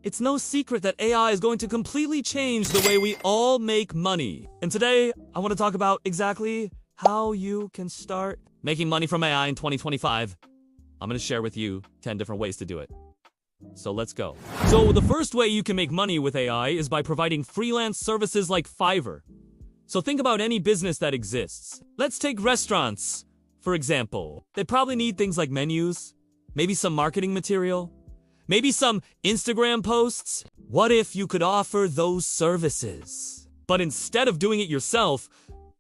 It's no secret that AI is going to completely change the way we all make money. And today, I want to talk about exactly how you can start making money from AI in 2025. I'm going to share with you 10 different ways to do it. So let's go. So the first way you can make money with AI is by providing freelance services like Fiverr. So think about any business that exists. Let's take restaurants, for example. They probably need things like menus, maybe some marketing material, maybe some Instagram posts. What if you could offer those services? But instead of doing it yourself,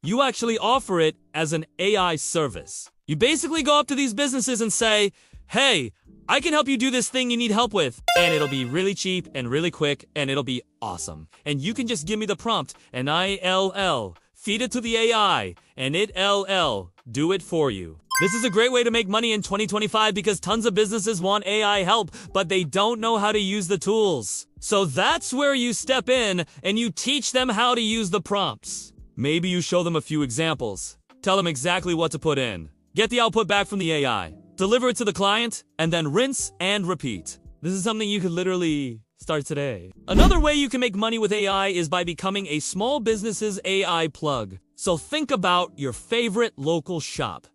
you actually offer it as an AI service. You basically go up to these businesses and say, hey, I can help you do this thing you need help with, and it'll be really cheap and really quick, and it'll be awesome. And you can just give me the prompt, and ILL, feed it to the AI, and it LL, do it for you. This is a great way to make money in 2025 because tons of businesses want AI help, but they don't know how to use the tools. So that's where you step in and you teach them how to use the prompts. Maybe you show them a few examples. Tell them exactly what to put in. Get the output back from the AI. Deliver it to the client, and then rinse and repeat. This is something you could literally start today. Another way you can make money with AI is by becoming a small business's AI plug. So think about your favorite local shop,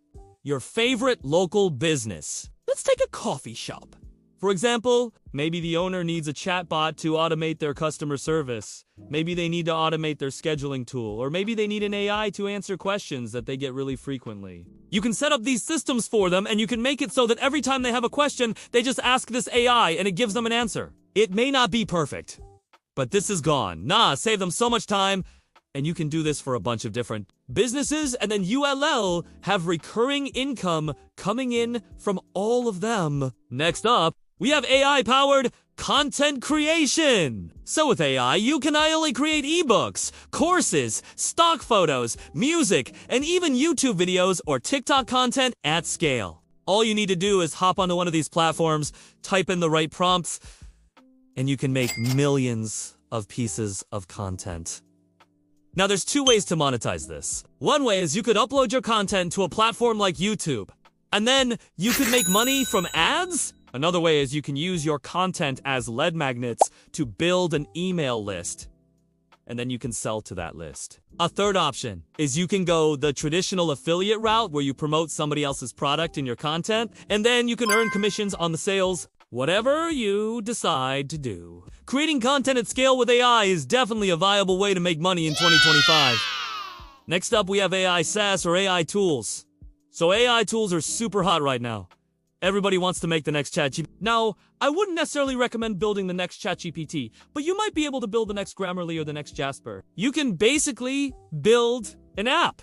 your favorite local business. Let's take a coffee shop. For example, maybe the owner needs a chatbot to automate their customer service. Maybe they need to automate their scheduling tool, or maybe they need an AI to answer questions that they get really frequently. You can set up these systems for them, and you can make it so that every time they have a question, they just ask this AI and it gives them an answer. It may not be perfect, but this is gone. Save them so much time. And you can do this for a bunch of different businesses, and then ULL have recurring income coming in from all of them. Next up, we have AI-powered content creation. So with AI, you can not only create ebooks, courses, stock photos, music, and even YouTube videos or TikTok content at scale. All you need to do is hop onto one of these platforms, type in the right prompts, and you can make millions of pieces of content. Now, there's two ways to monetize this. One way is you could upload your content to a platform like YouTube, and then you could make money from ads. Another way is you can use your content as lead magnets to build an email list, and then you can sell to that list. A third option is you can go the traditional affiliate route where you promote somebody else's product in your content, and then you can earn commissions on the sales. Whatever you decide to do. Creating content at scale with AI is definitely a viable way to make money in 2025. Next up, we have AI SaaS or AI tools. So AI tools are super hot right now. Everybody wants to make the next ChatGPT. Now, I wouldn't necessarily recommend building the next ChatGPT, but you might be able to build the next Grammarly or the next Jasper. You can basically build an app,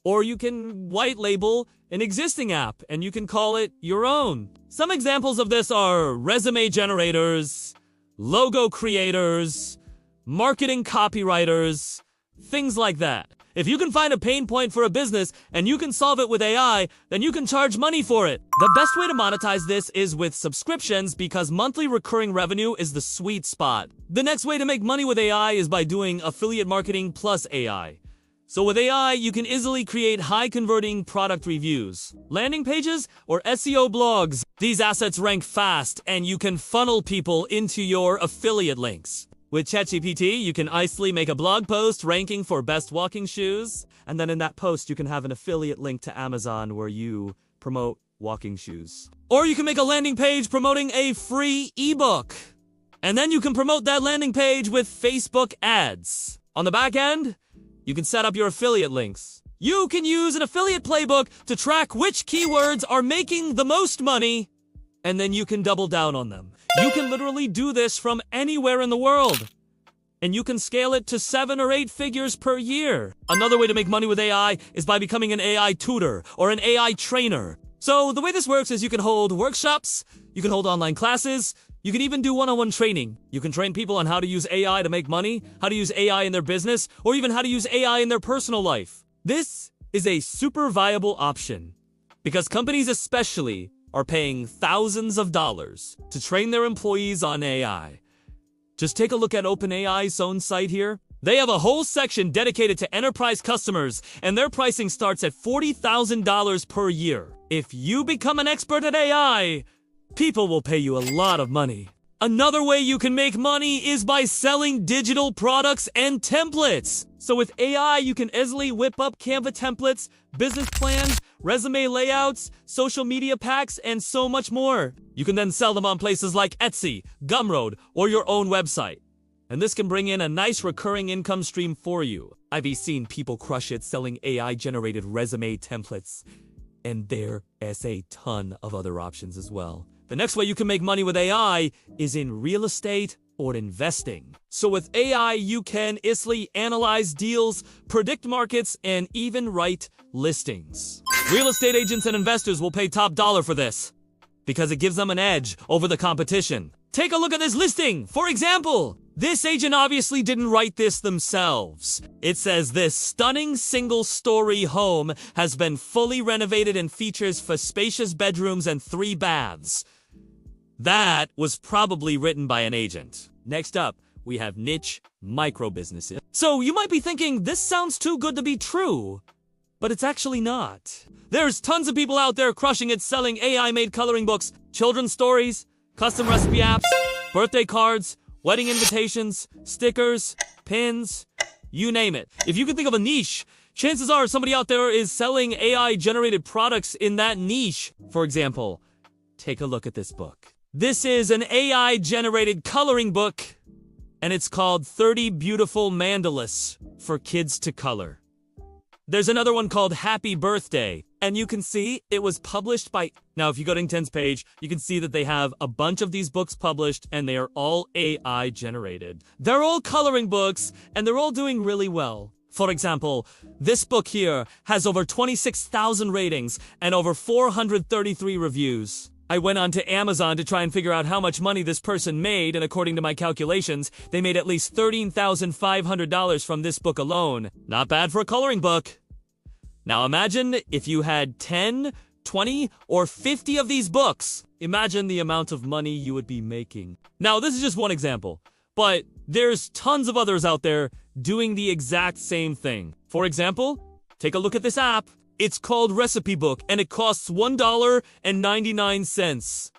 or you can white label an existing app, and you can call it your own. Some examples of this are resume generators, logo creators, marketing copywriters, things like that. If you can find a pain point for a business and you can solve it with AI, then you can charge money for it. The best way to monetize this is with subscriptions because monthly recurring revenue is the sweet spot. The next way to make money with AI is by doing affiliate marketing plus AI. So with AI, you can easily create high-converting product reviews, landing pages, or SEO blogs. These assets rank fast, and you can funnel people into your affiliate links. With ChatGPT, you can easily make a blog post ranking for best walking shoes, and then in that post, you can have an affiliate link to Amazon where you promote walking shoes. Or you can make a landing page promoting a free ebook, and then you can promote that landing page with Facebook ads. On the back end, you can set up your affiliate links. You can use an affiliate playbook to track which keywords are making the most money, and then you can double down on them. You can literally do this from anywhere in the world, and you can scale it to 7 or 8 figures per year. Another way to make money with AI is by becoming an AI tutor or an AI trainer. So the way this works is you can hold workshops, you can hold online classes, you can even do one-on-one training. You can train people on how to use AI to make money, how to use AI in their business, or even how to use AI in their personal life. This is a super viable option because companies especially are paying thousands of dollars to train their employees on AI. Just take a look at OpenAI's own site here. They have a whole section dedicated to enterprise customers, and their pricing starts at $40,000 per year. If you become an expert at AI, people will pay you a lot of money. Another way you can make money is by selling digital products and templates. So with AI, you can easily whip up Canva templates, business plans, resume layouts, social media packs, and so much more. You can then sell them on places like Etsy, Gumroad, or your own website. And this can bring in a nice recurring income stream for you. I've seen people crush it selling AI-generated resume templates. And there is a ton of other options as well. The next way you can make money with AI is in real estate or investing. So with AI, you can easily analyze deals, predict markets, and even write listings. Real estate agents and investors will pay top dollar for this because it gives them an edge over the competition. Take a look at this listing. For example, this agent obviously didn't write this themselves. It says this stunning single-story home has been fully renovated and features spacious bedrooms and 3 baths. That was probably written by an agent. Next up, we have niche micro businesses. So you might be thinking, this sounds too good to be true, but it's actually not. There's tons of people out there crushing it selling AI-made coloring books, children's stories, custom recipe apps, birthday cards, wedding invitations, stickers, pins, you name it. If you can think of a niche, chances are somebody out there is selling AI-generated products in that niche. For example, take a look at this book. This is an AI-generated coloring book, and it's called 30 Beautiful Mandalas for Kids to Color. There's another one called Happy Birthday, and you can see it was published by... Now, if you go to Intense page, you can see that they have a bunch of these books published, and they are all AI-generated. They're all coloring books, and they're all doing really well. For example, this book here has over 26,000 ratings and over 433 reviews. I went on to Amazon to try and figure out how much money this person made, and according to my calculations, they made at least $13,500 from this book alone. Not bad for a coloring book. Now imagine if you had 10, 20, or 50 of these books. Imagine the amount of money you would be making. Now, this is just one example, but there's tons of others out there doing the exact same thing. For example, take a look at this app. It's called Recipe Book, and it costs $1.99.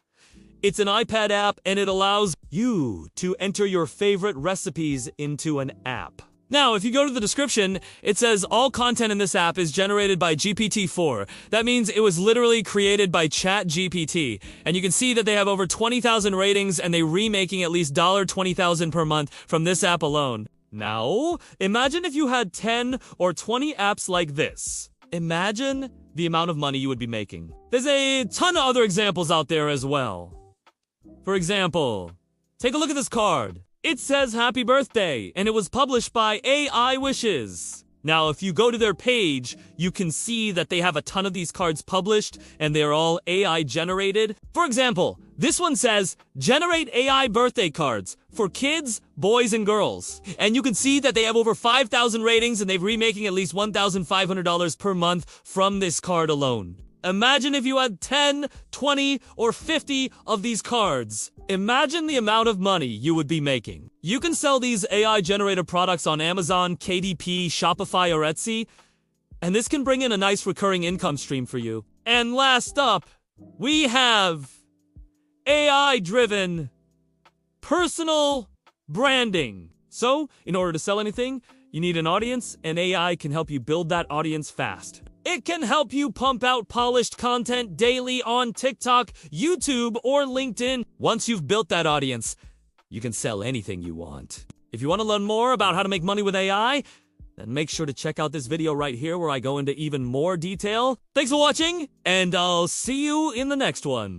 It's an iPad app, and it allows you to enter your favorite recipes into an app. Now, if you go to the description, it says all content in this app is generated by GPT-4. That means it was literally created by ChatGPT. And you can see that they have over 20,000 ratings, and they're remaking at least $20,000 per month from this app alone. Now, imagine if you had 10 or 20 apps like this. Imagine the amount of money you would be making. There's a ton of other examples out there as well. For example, take a look at this card. It says Happy Birthday, and it was published by AI Wishes. Now, if you go to their page, you can see that they have a ton of these cards published, and they're all AI generated. For example, this one says, generate AI birthday cards for kids, boys, and girls. And you can see that they have over 5,000 ratings, and they're remaking at least $1,500 per month from this card alone. Imagine if you had 10, 20, or 50 of these cards. Imagine the amount of money you would be making. You can sell these AI-generated products on Amazon, KDP, Shopify, or Etsy, and this can bring in a nice recurring income stream for you. And last up, we have AI-driven personal branding. So, in order to sell anything, you need an audience, and AI can help you build that audience fast. It can help you pump out polished content daily on TikTok, YouTube, or LinkedIn. Once you've built that audience, you can sell anything you want. If you want to learn more about how to make money with AI, then make sure to check out this video right here where I go into even more detail. Thanks for watching, and I'll see you in the next one.